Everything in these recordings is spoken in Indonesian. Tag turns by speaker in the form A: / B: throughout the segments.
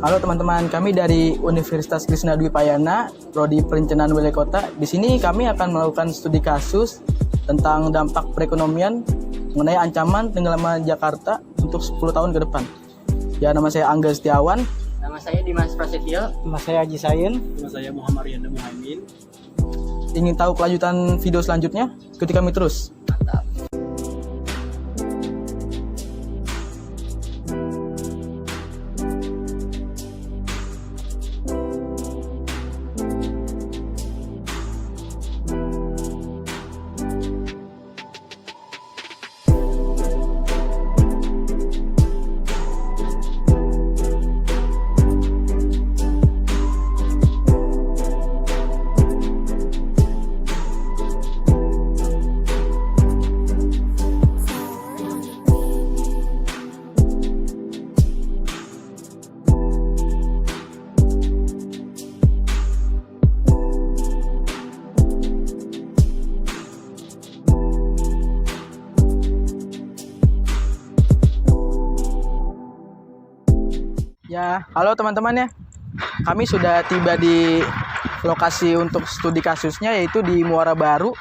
A: Halo teman-teman, kami dari Universitas Krishna Dwi Payana, Prodi Perencanaan Wilayah Kota. Di sini kami akan melakukan studi kasus tentang dampak perekonomian mengenai ancaman tenggelamnya Jakarta untuk 10 tahun ke depan. Ya, nama saya Angga Setiawan.
B: Nama saya Dimas Prasetyo.
C: Nama saya Haji Sayin.
D: Nama saya Muhammad Riyanda Muhammad.
A: Ingin tahu kelanjutan video selanjutnya? Ikuti kami terus.
B: Mantap.
A: Ya, halo teman-teman ya. Kami sudah tiba di lokasi untuk studi kasusnya, yaitu di Muara Baru,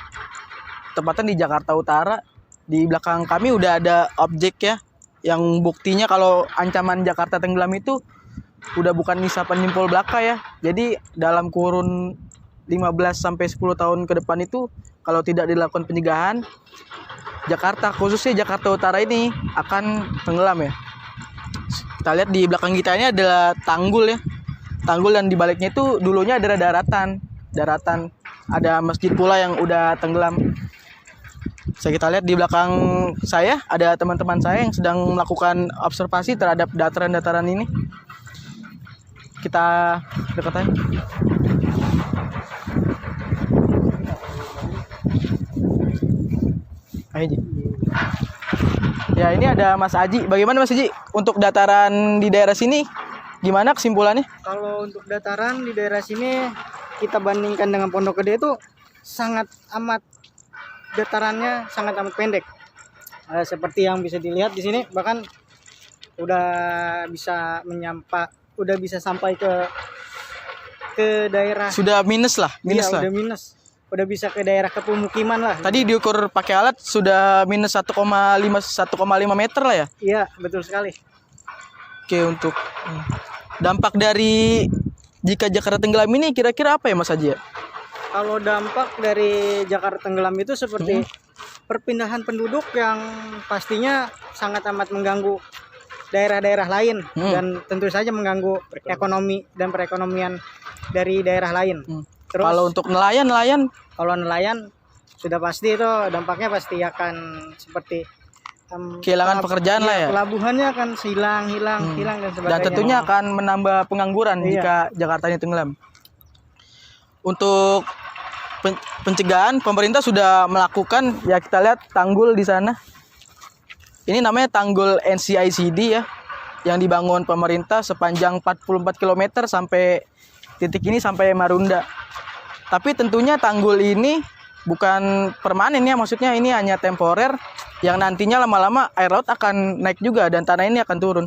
A: tepatnya di Jakarta Utara. Di belakang kami udah ada objek ya, yang buktinya kalau ancaman Jakarta tenggelam itu udah bukan isapan jempol belaka ya. Jadi dalam kurun 15-10 tahun ke depan itu, kalau tidak dilakukan pencegahan, Jakarta, khususnya Jakarta Utara ini akan tenggelam ya. Kita lihat di belakang kita ini adalah tanggul ya. Tanggul, dan di baliknya itu dulunya adalah daratan. Ada masjid pula yang udah tenggelam. Kita lihat di belakang saya ada teman-teman saya yang sedang melakukan observasi terhadap dataran-dataran ini. Kita dekat aja. Ayo, Ji. Ya, ini ada Mas Aji. Bagaimana Mas Aji untuk dataran di daerah sini? Gimana kesimpulannya?
C: Kalau untuk dataran di daerah sini kita bandingkan dengan Pondok Gede itu datarannya sangat amat pendek. Seperti yang bisa dilihat di sini, bahkan udah bisa sampai ke daerah.
A: Sudah minus lah.
C: Udah minus. Udah bisa ke daerah ke pemukiman lah.
A: Tadi diukur pakai alat sudah minus 1,5 meter lah ya?
C: Iya, betul sekali.
A: Oke, untuk dampak dari jika Jakarta tenggelam ini kira-kira apa ya Mas Haji ya?
C: Kalau dampak dari Jakarta tenggelam itu seperti perpindahan penduduk yang pastinya sangat amat mengganggu daerah-daerah lain dan tentu saja mengganggu ekonomi dan perekonomian dari daerah lain. Terus,
A: kalau untuk nelayan
C: sudah pasti itu dampaknya pasti akan seperti
A: kehilangan pekerjaan lah ya.
C: Pelabuhannya akan hilang dan sebagainya.
A: Dan tentunya akan menambah pengangguran jika Jakarta ini tenggelam. Untuk pencegahan, pemerintah sudah melakukan, ya kita lihat tanggul di sana. Ini namanya tanggul NCICD ya, yang dibangun pemerintah sepanjang 44 km sampai titik ini, sampai Marunda. Tapi tentunya tanggul ini bukan permanen ya, maksudnya ini hanya temporer yang nantinya lama-lama air laut akan naik juga dan tanah ini akan turun.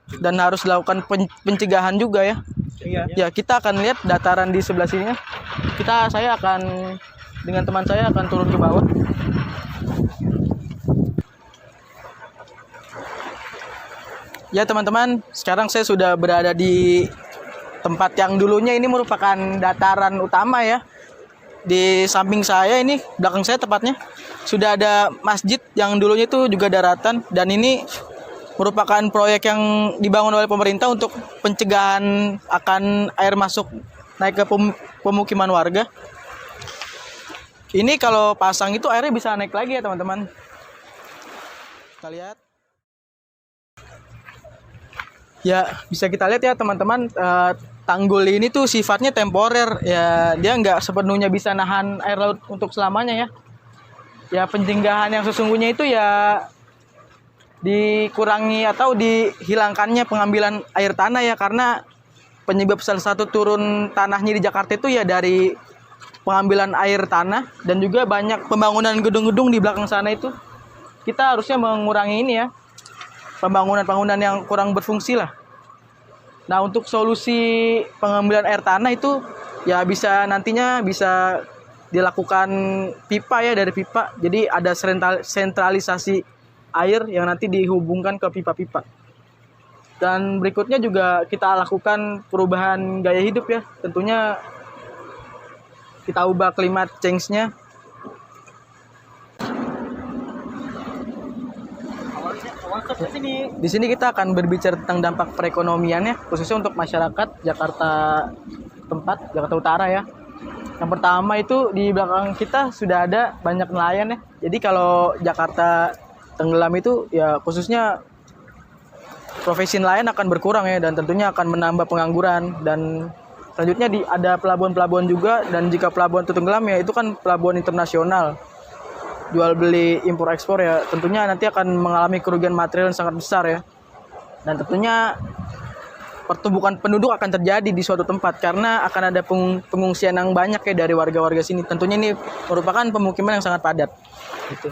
A: Dan harus dilakukan pencegahan juga ya.
C: Iya.
A: Ya, kita akan lihat dataran di sebelah sini ya. Saya akan dengan teman saya akan turun ke bawah. Ya teman-teman, sekarang saya sudah berada di tempat yang dulunya ini merupakan dataran utama ya. Di samping saya ini, belakang saya tepatnya, sudah ada masjid yang dulunya itu juga daratan. Dan ini merupakan proyek yang dibangun oleh pemerintah untuk pencegahan akan air masuk naik ke pemukiman warga. Ini kalau pasang itu airnya bisa naik lagi ya teman-teman. Kita lihat. Ya, bisa kita lihat ya teman-teman, tanggul ini tuh sifatnya temporer ya, dia nggak sepenuhnya bisa nahan air laut untuk selamanya ya. Ya, pencegahan yang sesungguhnya itu ya dikurangi atau dihilangkannya pengambilan air tanah ya, karena penyebab salah satu turun tanahnya di Jakarta itu ya dari pengambilan air tanah, dan juga banyak pembangunan gedung-gedung di belakang sana itu. Kita harusnya mengurangi ini ya, pembangunan yang kurang berfungsi lah. Nah, untuk solusi pengambilan air tanah itu ya nantinya bisa dilakukan pipa ya, dari pipa. Jadi ada sentralisasi air yang nanti dihubungkan ke pipa-pipa. Dan berikutnya juga kita lakukan perubahan gaya hidup ya. Tentunya kita ubah climate change-nya. Di sini kita akan berbicara tentang dampak perekonomiannya, khususnya untuk masyarakat Jakarta Jakarta Utara ya. Yang pertama itu di belakang kita sudah ada banyak nelayan ya. Jadi kalau Jakarta tenggelam itu ya khususnya profesi nelayan akan berkurang ya, dan tentunya akan menambah pengangguran. Dan selanjutnya ada pelabuhan-pelabuhan juga, dan jika pelabuhan itu tenggelam ya itu kan pelabuhan internasional, jual beli impor ekspor ya, tentunya nanti akan mengalami kerugian material yang sangat besar ya. Dan tentunya pertumbuhan penduduk akan terjadi di suatu tempat karena akan ada pengungsian yang banyak ya dari warga-warga sini. Tentunya ini merupakan pemukiman yang sangat padat gitu.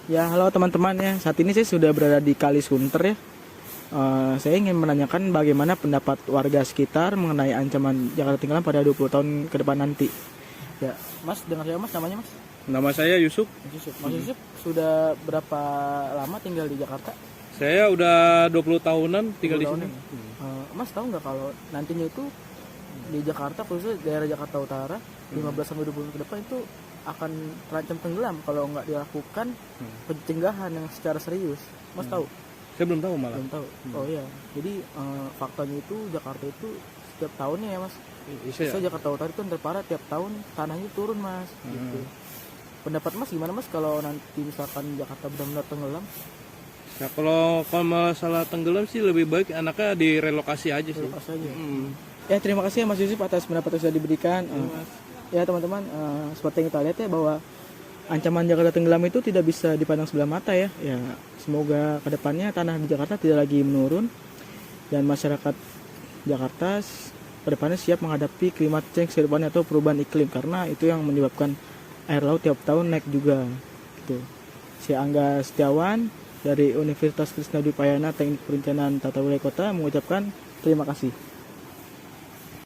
A: Ya, halo teman-teman ya. Saat ini saya sudah berada di Kali Sunter ya. Saya ingin menanyakan bagaimana pendapat warga sekitar mengenai ancaman Jakarta tenggelam pada 20 tahun ke depan nanti. Ya, Mas, dengar saya Mas, namanya Mas?
D: Nama saya Yusuf.
A: Mas Yusuf sudah berapa lama tinggal di Jakarta?
D: Saya udah 20 tahunan tinggal di sini.
A: Mas tahu nggak kalau nantinya itu di Jakarta, khususnya daerah Jakarta Utara, 15 sampai 20 tahun ke depan itu akan terancam tenggelam kalau nggak dilakukan pencegahan yang secara serius. Mas tahu?
D: Saya belum tahu malah.
A: Belum tahu. Oh iya. Jadi faktanya itu Jakarta itu setiap tahunnya ya Mas. Saya Jakarta Utara itu terparah tiap tahun tanahnya turun Mas. Gitu. Pendapat Mas gimana Mas kalau nanti misalkan Jakarta benar-benar tenggelam?
D: Nah, kalau masalah tenggelam sih lebih baik anaknya direlokasi aja sih.
A: Relokasi aja. Ya, terima kasih ya Mas Yusuf atas pendapat yang sudah diberikan. Ya teman-teman, seperti yang kita lihat ya bahwa ancaman Jakarta tenggelam itu tidak bisa dipandang sebelah mata ya. Ya, semoga kedepannya tanah di Jakarta tidak lagi menurun dan masyarakat Jakarta kedepannya siap menghadapi climate change kedepannya atau perubahan iklim, karena itu yang menyebabkan air laut tiap tahun naik juga. Gitu. Saya Angga Setiawan dari Universitas Krisna Dwi Payana Teknik Perencanaan Tata Wilaya Kota mengucapkan terima kasih.